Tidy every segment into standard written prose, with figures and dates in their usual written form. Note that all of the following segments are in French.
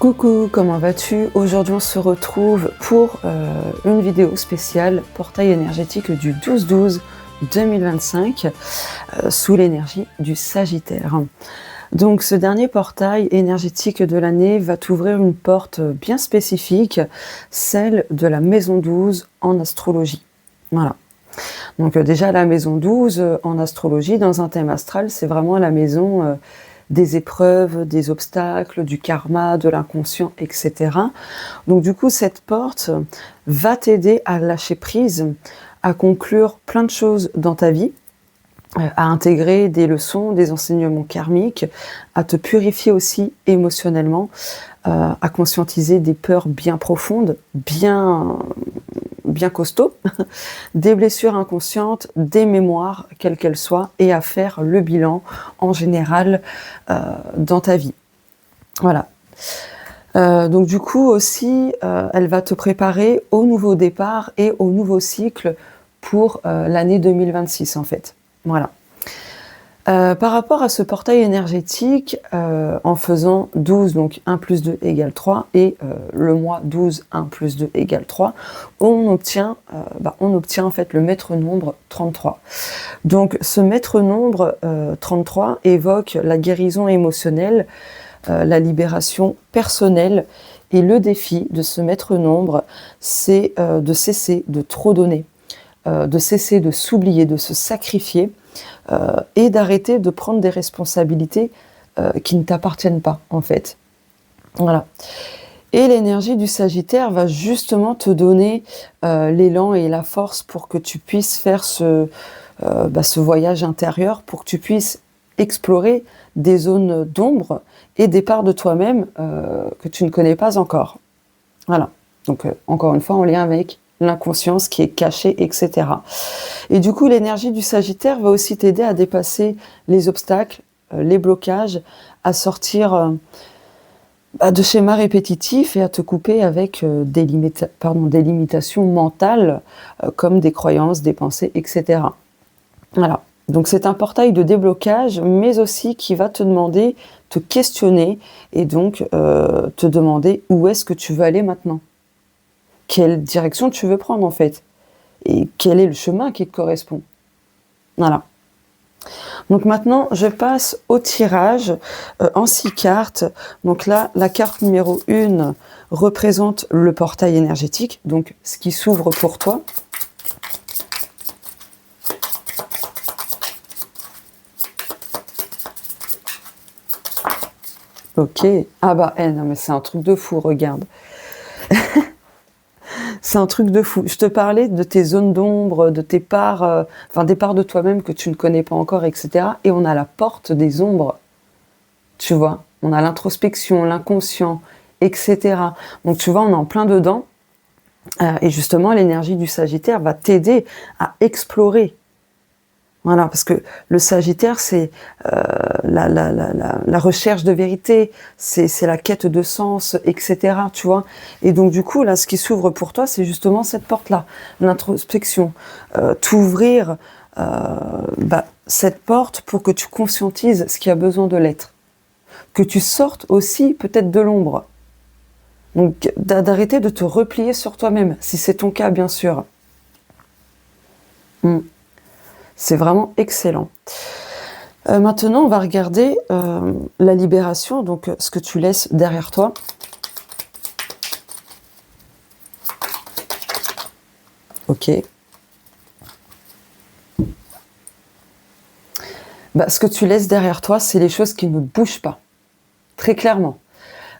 Coucou, comment vas-tu? Aujourd'hui on se retrouve pour une vidéo spéciale portail énergétique du 12-12-2025 sous l'énergie du Sagittaire. Donc ce dernier portail énergétique de l'année va t'ouvrir une porte bien spécifique, celle de la maison 12 en astrologie. Voilà. Donc déjà la maison 12 en astrologie, dans un thème astral, c'est vraiment la maison des épreuves, des obstacles, du karma, de l'inconscient, etc. Donc du coup, cette porte va t'aider à lâcher prise, à conclure plein de choses dans ta vie, à intégrer des leçons, des enseignements karmiques, à te purifier aussi émotionnellement, à conscientiser des peurs bien profondes, bien costauds, des blessures inconscientes, des mémoires, quelles qu'elles soient, et à faire le bilan en général dans ta vie. Voilà. Donc du coup aussi, elle va te préparer au nouveau départ et au nouveau cycle pour l'année 2026 en fait. Voilà. Par rapport à ce portail énergétique, en faisant 12, donc 1 plus 2 égale 3, et le mois 12, 1 plus 2 égale 3, on obtient en fait le maître nombre 33. Donc ce maître nombre 33 évoque la guérison émotionnelle, la libération personnelle, et le défi de ce maître nombre, c'est de cesser de trop donner, de cesser de s'oublier, de se sacrifier, et d'arrêter de prendre des responsabilités qui ne t'appartiennent pas, en fait. Voilà. Et l'énergie du Sagittaire va justement te donner l'élan et la force pour que tu puisses faire ce voyage intérieur, pour que tu puisses explorer des zones d'ombre et des parts de toi-même que tu ne connais pas encore. Voilà. Donc, encore une fois, en lien avec l'inconscience qui est cachée, etc. Et du coup, l'énergie du Sagittaire va aussi t'aider à dépasser les obstacles, les blocages, à sortir de schémas répétitifs et à te couper avec des limitations mentales, comme des croyances, des pensées, etc. Voilà. Donc c'est un portail de déblocage, mais aussi qui va te demander, te questionner, et donc te demander où est-ce que tu veux aller maintenant. Quelle direction tu veux prendre en fait, et quel est le chemin qui te correspond. Voilà. Donc maintenant, je passe au tirage en 6 cartes. Donc là, la carte numéro 1 représente le portail énergétique, donc ce qui s'ouvre pour toi. Ok. Ah bah, non mais c'est un truc de fou, regarde. C'est un truc de fou. Je te parlais de tes zones d'ombre, de tes parts, des parts de toi-même que tu ne connais pas encore, etc. Et on a la porte des ombres, tu vois. On a l'introspection, l'inconscient, etc. Donc tu vois, on est en plein dedans. Et justement, l'énergie du Sagittaire va t'aider à explorer. Voilà, parce que le Sagittaire, c'est la recherche de vérité, c'est la quête de sens, etc. Tu vois. Et donc du coup, là, ce qui s'ouvre pour toi, c'est justement cette porte-là, l'introspection, t'ouvrir cette porte pour que tu conscientises ce qui a besoin de l'être, que tu sortes aussi peut-être de l'ombre. Donc d'arrêter de te replier sur toi-même, si c'est ton cas, bien sûr. C'est vraiment excellent. Maintenant, on va regarder la libération, donc ce que tu laisses derrière toi. Ok. Ce que tu laisses derrière toi, c'est les choses qui ne bougent pas, très clairement.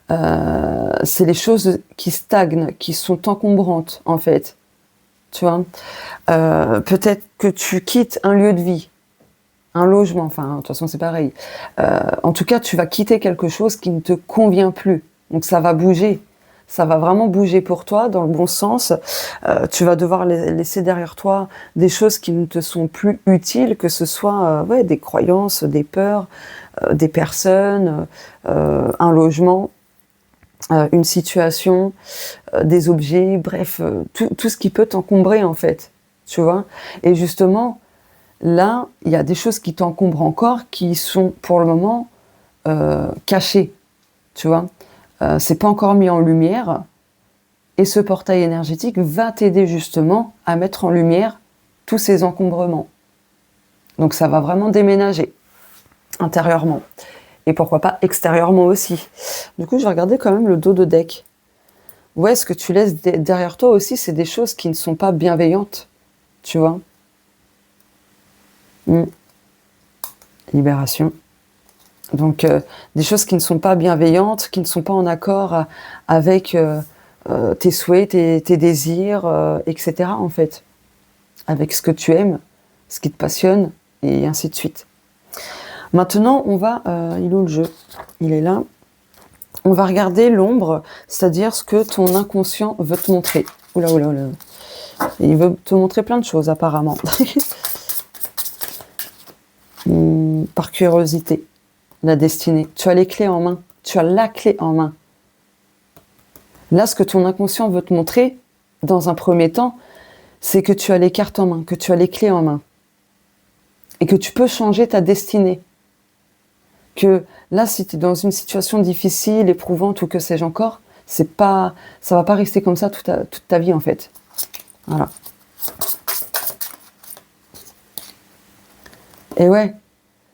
C'est les choses qui stagnent, qui sont encombrantes, en fait. Tu vois, peut-être que tu quittes un lieu de vie, un logement, de toute façon c'est pareil. En tout cas, tu vas quitter quelque chose qui ne te convient plus. Donc ça va bouger. Ça va vraiment bouger pour toi dans le bon sens. Tu vas devoir laisser derrière toi des choses qui ne te sont plus utiles, que ce soit des croyances, des peurs, des personnes, un logement, une situation, des objets, bref, tout ce qui peut t'encombrer en fait, tu vois. Et justement, là, il y a des choses qui t'encombrent encore, qui sont pour le moment cachées, tu vois. c'est pas encore mis en lumière. Et ce portail énergétique va t'aider justement à mettre en lumière tous ces encombrements. Donc ça va vraiment déménager intérieurement. Et pourquoi pas extérieurement aussi. Du coup, je vais regarder quand même le dos de deck. Ouais, ce que tu laisses derrière toi aussi, c'est des choses qui ne sont pas bienveillantes. Tu vois. Libération. Donc, des choses qui ne sont pas bienveillantes, qui ne sont pas en accord avec tes souhaits, tes désirs, etc. en fait. Avec ce que tu aimes, ce qui te passionne, et ainsi de suite. Maintenant, on va... il est où le jeu? Il est là. On va regarder l'ombre, c'est-à-dire ce que ton inconscient veut te montrer. Oula, oula, oula. Et il veut te montrer plein de choses, apparemment. Par curiosité. La destinée. Tu as les clés en main. Tu as la clé en main. Là, ce que ton inconscient veut te montrer, dans un premier temps, c'est que tu as les cartes en main, que tu as les clés en main. Et que tu peux changer ta destinée. Que là, si tu es dans une situation difficile, éprouvante ou que sais-je encore, ça va pas rester comme ça toute ta vie en fait. Voilà. Et ouais,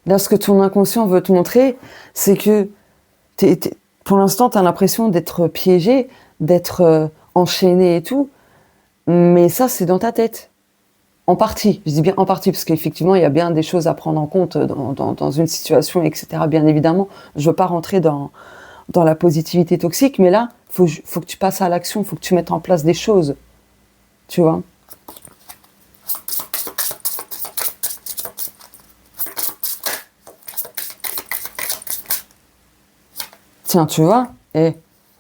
là, ce que ton inconscient veut te montrer, c'est que pour l'instant, tu as l'impression d'être piégé, d'être enchaîné et tout, mais ça, c'est dans ta tête. En partie, je dis bien en partie, parce qu'effectivement, il y a bien des choses à prendre en compte dans une situation, etc. Bien évidemment, je veux pas rentrer dans la positivité toxique, mais là, faut que tu passes à l'action, faut que tu mettes en place des choses, tu vois. Tiens, tu vois,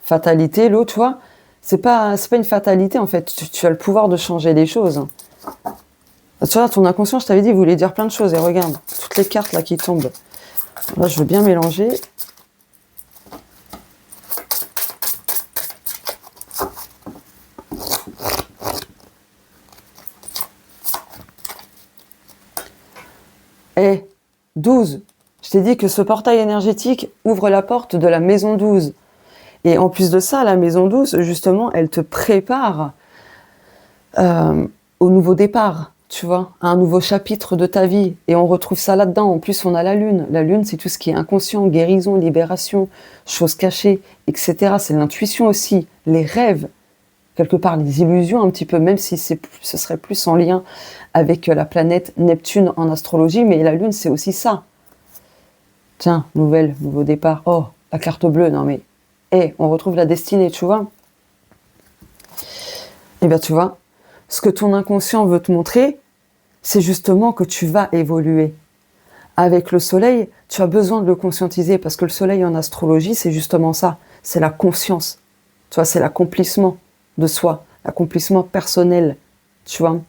fatalité, l'eau, tu vois, c'est pas une fatalité en fait, tu as le pouvoir de changer les choses. Tu vois, ton inconscient, je t'avais dit, il voulait dire plein de choses. Et regarde, toutes les cartes là qui tombent. Là, je veux bien mélanger. Et 12. Je t'ai dit que ce portail énergétique ouvre la porte de la maison 12. Et en plus de ça, la maison 12, justement, elle te prépare au nouveau départ. Tu vois, à un nouveau chapitre de ta vie. Et on retrouve ça là-dedans. En plus, on a la lune. La lune, c'est tout ce qui est inconscient, guérison, libération, choses cachées, etc. C'est l'intuition aussi, les rêves, quelque part, les illusions un petit peu, même si ce serait plus en lien avec la planète Neptune en astrologie. Mais la lune, c'est aussi ça. Tiens, nouveau départ. Oh, la carte bleue, non mais... on retrouve la destinée, tu vois. Eh bien, tu vois, ce que ton inconscient veut te montrer, c'est justement que tu vas évoluer. Avec le soleil, tu as besoin de le conscientiser, parce que le soleil en astrologie, c'est justement ça. C'est la conscience. Tu vois, c'est l'accomplissement de soi, l'accomplissement personnel, tu vois.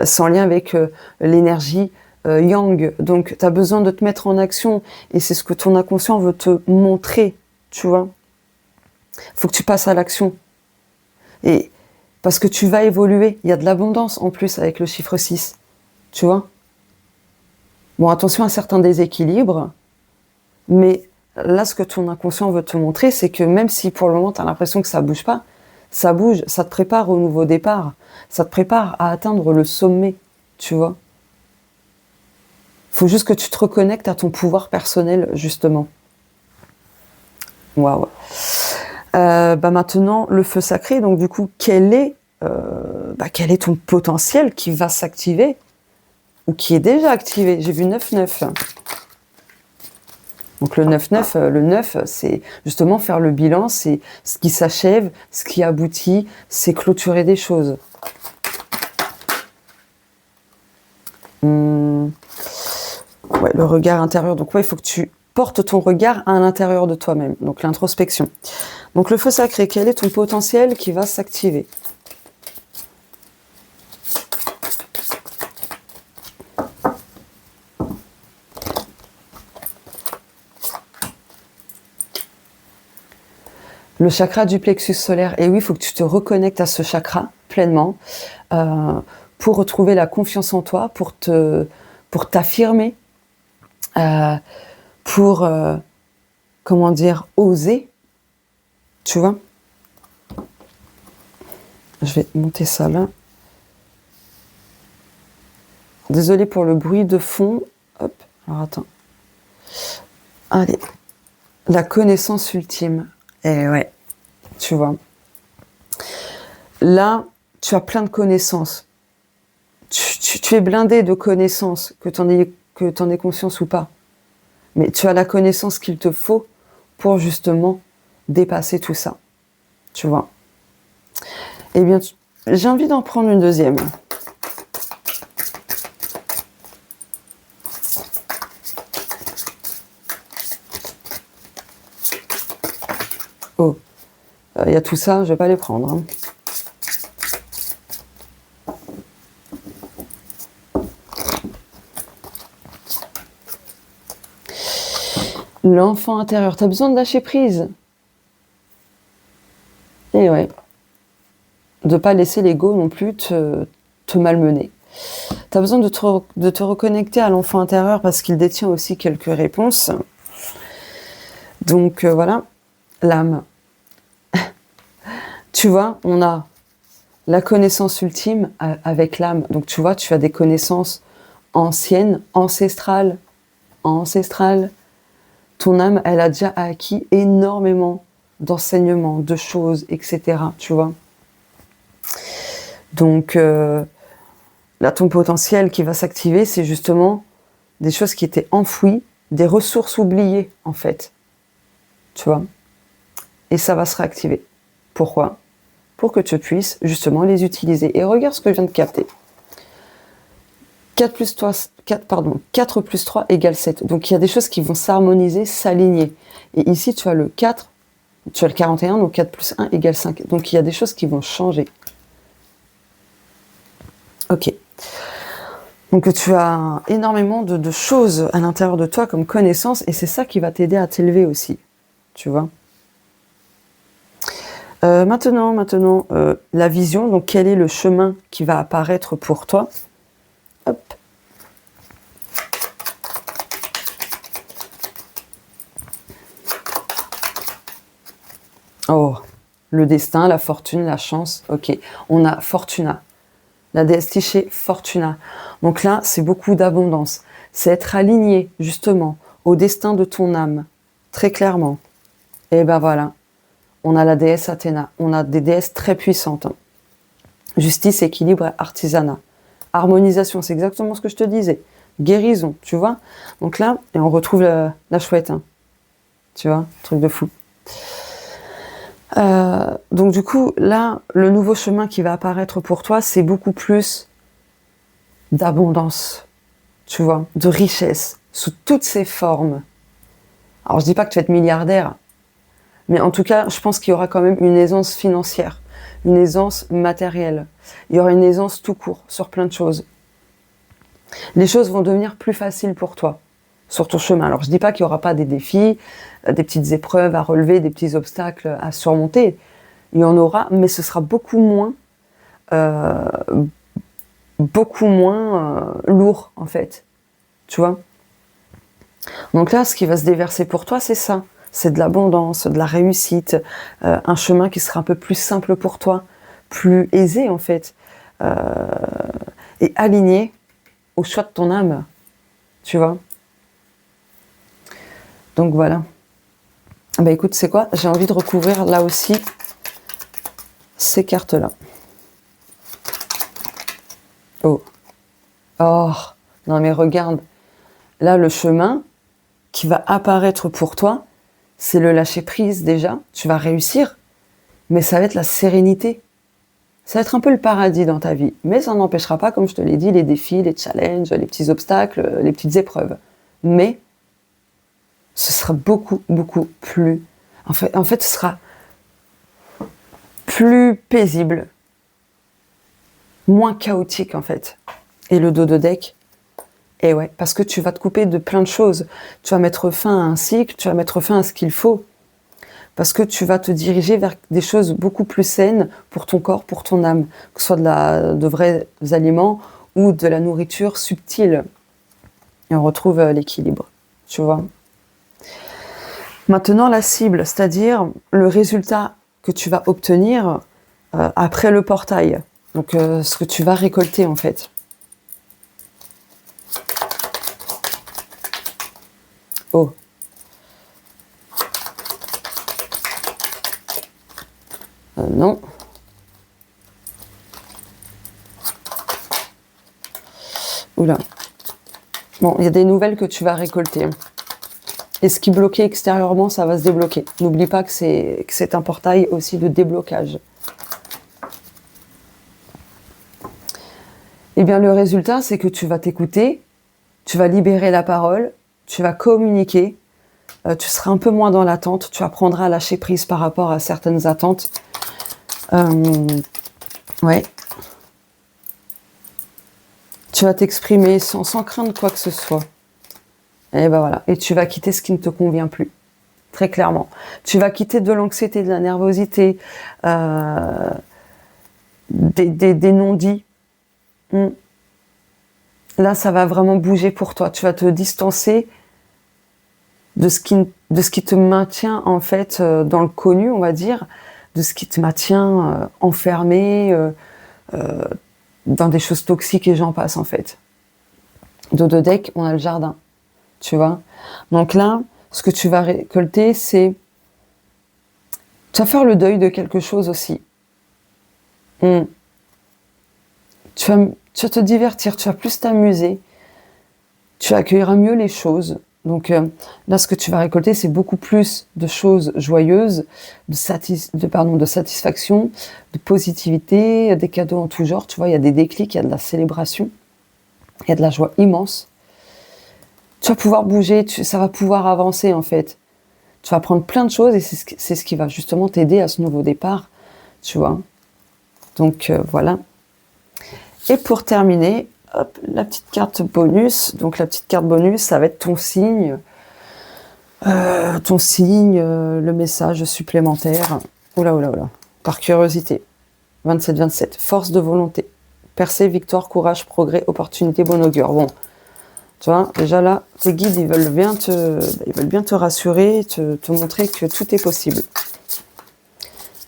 C'est en lien avec l'énergie yang. Donc, tu as besoin de te mettre en action, et c'est ce que ton inconscient veut te montrer, tu vois. Il faut que tu passes à l'action. Et parce que tu vas évoluer. Il y a de l'abondance en plus avec le chiffre 6. Tu vois? Bon, attention à certains déséquilibres. Mais là, ce que ton inconscient veut te montrer, c'est que même si pour le moment, tu as l'impression que ça bouge pas, ça bouge, ça te prépare au nouveau départ. Ça te prépare à atteindre le sommet. Tu vois? Il faut juste que tu te reconnectes à ton pouvoir personnel, justement. Waouh! Maintenant, le feu sacré, donc du coup, quel est ton potentiel qui va s'activer ou qui est déjà activé? J'ai vu 9-9. Donc le 9-9, le 9, c'est justement faire le bilan, c'est ce qui s'achève, ce qui aboutit, c'est clôturer des choses. Ouais, le regard intérieur. Donc ouais, il faut que tu portes ton regard à l'intérieur de toi-même. Donc l'introspection. Donc le feu sacré, quel est ton potentiel qui va s'activer? Le chakra du plexus solaire. Et oui, il faut que tu te reconnectes à ce chakra pleinement pour retrouver la confiance en toi, pour t'affirmer, pour oser. Tu vois? Je vais monter ça là. Désolée pour le bruit de fond. Hop, alors attends. Allez. La connaissance ultime. Eh ouais, tu vois. Là, tu as plein de connaissances. Tu es blindé de connaissances, que t'en aies conscience ou pas. Mais tu as la connaissance qu'il te faut pour justement dépasser tout ça. Tu vois. Eh bien, j'ai envie d'en prendre une deuxième. Oh, il y a tout ça, je vais pas les prendre. Hein. L'enfant intérieur, tu as besoin de lâcher prise. Et ouais. De pas laisser l'ego non plus te malmener. Tu as besoin de te reconnecter à l'enfant intérieur parce qu'il détient aussi quelques réponses. Donc voilà, l'âme. Tu vois, on a la connaissance ultime avec l'âme. Donc tu vois, tu as des connaissances anciennes, ancestrales. Ton âme, elle a déjà acquis énormément d'enseignements, de choses, etc. Tu vois. Donc là, ton potentiel qui va s'activer, c'est justement des choses qui étaient enfouies, des ressources oubliées, en fait. Tu vois. Et ça va se réactiver. Pourquoi ? Pour que tu puisses justement les utiliser. Et regarde ce que je viens de capter. 4 plus 3 égale 7. Donc il y a des choses qui vont s'harmoniser, s'aligner. Et ici, tu as le 4, tu as le 41, donc 4 plus 1 égale 5. Donc il y a des choses qui vont changer. Ok. Donc tu as énormément de choses à l'intérieur de toi comme connaissance, et c'est ça qui va t'aider à t'élever aussi. Tu vois. Maintenant, la vision, donc quel est le chemin qui va apparaître pour toi ? Hop. Oh, le destin, la fortune, la chance. Ok, on a Fortuna. La déesse Tyché, Fortuna. Donc là, c'est beaucoup d'abondance. C'est être aligné, justement, au destin de ton âme. Très clairement. Et ben voilà. On a la déesse Athéna. On a des déesses très puissantes. Justice, équilibre, artisanat. Harmonisation, c'est exactement ce que je te disais. Guérison, tu vois. Donc là, et on retrouve la chouette. Hein. Tu vois, truc de fou. Donc du coup, là, le nouveau chemin qui va apparaître pour toi, c'est beaucoup plus d'abondance, tu vois, de richesse, sous toutes ses formes. Alors je dis pas que tu vas être milliardaire, mais en tout cas, je pense qu'il y aura quand même une aisance financière, une aisance matérielle. Il y aura une aisance tout court sur plein de choses. Les choses vont devenir plus faciles pour toi sur ton chemin. Alors je dis pas qu'il y aura pas des défis, des petites épreuves à relever, des petits obstacles à surmonter. Il y en aura, mais ce sera beaucoup moins lourd en fait. Tu vois ? Donc là, ce qui va se déverser pour toi, c'est ça. C'est de l'abondance, de la réussite, un chemin qui sera un peu plus simple pour toi, plus aisé en fait, et aligné au choix de ton âme, tu vois. Donc voilà. Bah écoute, c'est quoi ? J'ai envie de recouvrir là aussi ces cartes-là. Oh. Oh. Non mais regarde. Là, le chemin qui va apparaître pour toi, c'est le lâcher-prise déjà. Tu vas réussir, mais ça va être la sérénité. Ça va être un peu le paradis dans ta vie. Mais ça n'empêchera pas, comme je te l'ai dit, les défis, les challenges, les petits obstacles, les petites épreuves. Mais ce sera beaucoup plus... En fait, ce sera plus paisible, moins chaotique en fait. Et le dos de deck, et ouais, parce que tu vas te couper de plein de choses. Tu vas mettre fin à un cycle, tu vas mettre fin à ce qu'il faut. Parce que tu vas te diriger vers des choses beaucoup plus saines pour ton corps, pour ton âme. Que ce soit de vrais aliments ou de la nourriture subtile. Et on retrouve l'équilibre, tu vois. Maintenant, la cible, c'est-à-dire le résultat que tu vas obtenir après le portail. Donc, ce que tu vas récolter, en fait. Oh. Non. Oula. Bon, il y a des nouvelles que tu vas récolter. Et ce qui bloquait extérieurement, ça va se débloquer. N'oublie pas que c'est un portail aussi de déblocage. Eh bien, le résultat, c'est que tu vas t'écouter, tu vas libérer la parole, tu vas communiquer, tu seras un peu moins dans l'attente, tu apprendras à lâcher prise par rapport à certaines attentes. Ouais. Tu vas t'exprimer sans craindre quoi que ce soit. Et ben voilà. Et tu vas quitter ce qui ne te convient plus. Très clairement. Tu vas quitter de l'anxiété, de la nervosité, des non-dits. Là, ça va vraiment bouger pour toi. Tu vas te distancer de ce qui te maintient, en fait, dans le connu, on va dire, de ce qui te maintient enfermé, dans des choses toxiques et j'en passe, en fait. Dos de deck, on a le jardin. Tu vois? Donc là, ce que tu vas récolter, c'est... Tu vas faire le deuil de quelque chose aussi. Tu vas te divertir, tu vas plus t'amuser. Tu accueilleras mieux les choses. Donc là, ce que tu vas récolter, c'est beaucoup plus de choses joyeuses, de satisfaction, de positivité, des cadeaux en tout genre. Tu vois, il y a des déclics, il y a de la célébration, il y a de la joie immense. Tu vas pouvoir bouger, ça va pouvoir avancer en fait. Tu vas apprendre plein de choses et c'est ce qui va justement t'aider à ce nouveau départ, tu vois. Donc voilà. Et pour terminer, hop, la petite carte bonus. Donc la petite carte bonus, ça va être ton signe. Le message supplémentaire. Oula, oula, oula. Par curiosité. 27-27. Force de volonté. Percée, victoire, courage, progrès, opportunité, bon augure. Bon. Tu vois, déjà là, tes guides, ils veulent bien te rassurer, te montrer que tout est possible.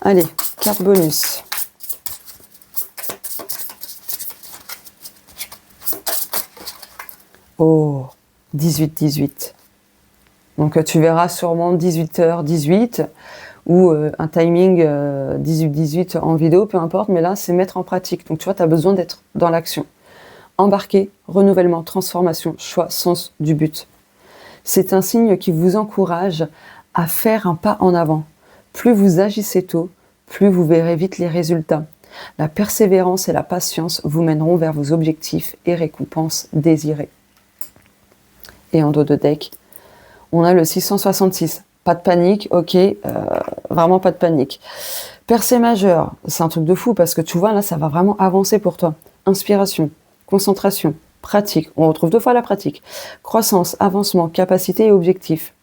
Allez, carte bonus. Oh, 18-18. Donc tu verras sûrement 18h18 ou un timing 18-18 en vidéo, peu importe, mais là, c'est mettre en pratique. Donc tu vois, tu as besoin d'être dans l'action. Embarquer, renouvellement, transformation, choix, sens du but. C'est un signe qui vous encourage à faire un pas en avant. Plus vous agissez tôt, plus vous verrez vite les résultats. La persévérance et la patience vous mèneront vers vos objectifs et récompenses désirées. Et en dos de deck, on a le 666. Pas de panique, ok, vraiment pas de panique. Percée majeure, c'est un truc de fou parce que tu vois, là, ça va vraiment avancer pour toi. Inspiration, concentration, pratique, on retrouve 2 fois la pratique. Croissance, avancement, capacité et objectif.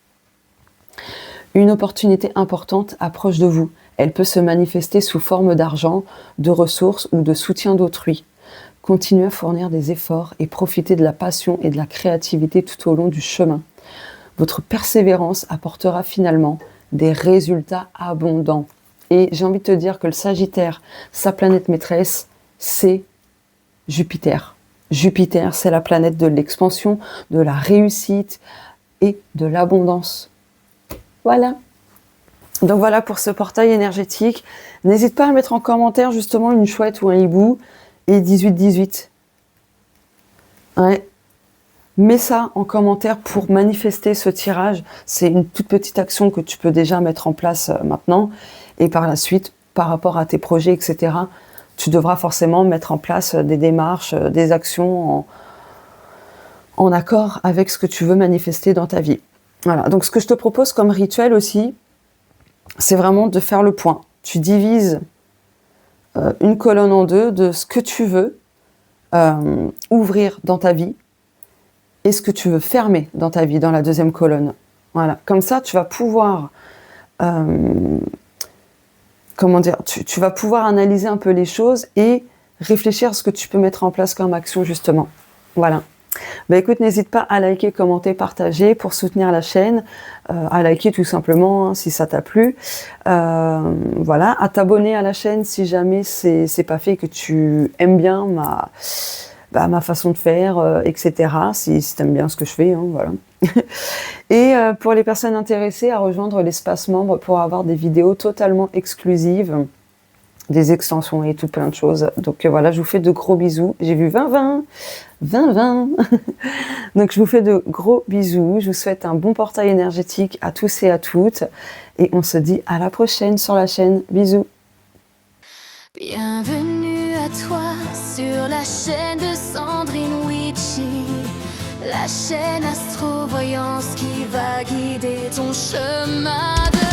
Une opportunité importante approche de vous. Elle peut se manifester sous forme d'argent, de ressources ou de soutien d'autrui. Continuez à fournir des efforts et profitez de la passion et de la créativité tout au long du chemin. Votre persévérance apportera finalement des résultats abondants. Et j'ai envie de te dire que le Sagittaire, sa planète maîtresse, c'est Jupiter. Jupiter, c'est la planète de l'expansion, de la réussite et de l'abondance. Voilà. Donc voilà pour ce portail énergétique. N'hésite pas à mettre en commentaire justement une chouette ou un hibou et 18-18. Ouais. Mets ça en commentaire pour manifester ce tirage. C'est une toute petite action que tu peux déjà mettre en place maintenant. Et par la suite, par rapport à tes projets, etc., tu devras forcément mettre en place des démarches, des actions en accord avec ce que tu veux manifester dans ta vie. Voilà. Donc ce que je te propose comme rituel aussi, c'est vraiment de faire le point. Tu divises une colonne en deux de ce que tu veux ouvrir dans ta vie et ce que tu veux fermer dans ta vie, dans la deuxième colonne. Voilà. Comme ça, tu vas pouvoir... tu vas pouvoir analyser un peu les choses et réfléchir à ce que tu peux mettre en place comme action, justement. Voilà. Bah, écoute, n'hésite pas à liker, commenter, partager pour soutenir la chaîne, à liker tout simplement, hein, si ça t'a plu. Voilà, à t'abonner à la chaîne si jamais c'est pas fait et que tu aimes bien ma façon de faire, et cetera, si tu aimes bien ce que je fais, hein, voilà. Et pour les personnes intéressées à rejoindre l'espace membre pour avoir des vidéos totalement exclusives, des extensions et tout plein de choses. Donc voilà, je vous fais de gros bisous. J'ai vu 20-20, 20-20. Donc je vous fais de gros bisous. Je vous souhaite un bon portail énergétique à tous et à toutes. Et on se dit à la prochaine sur la chaîne. Bisous. Bienvenue à toi sur la chaîne de Sandrine Witchy, la chaîne Astro-Voyance qui va guider ton chemin de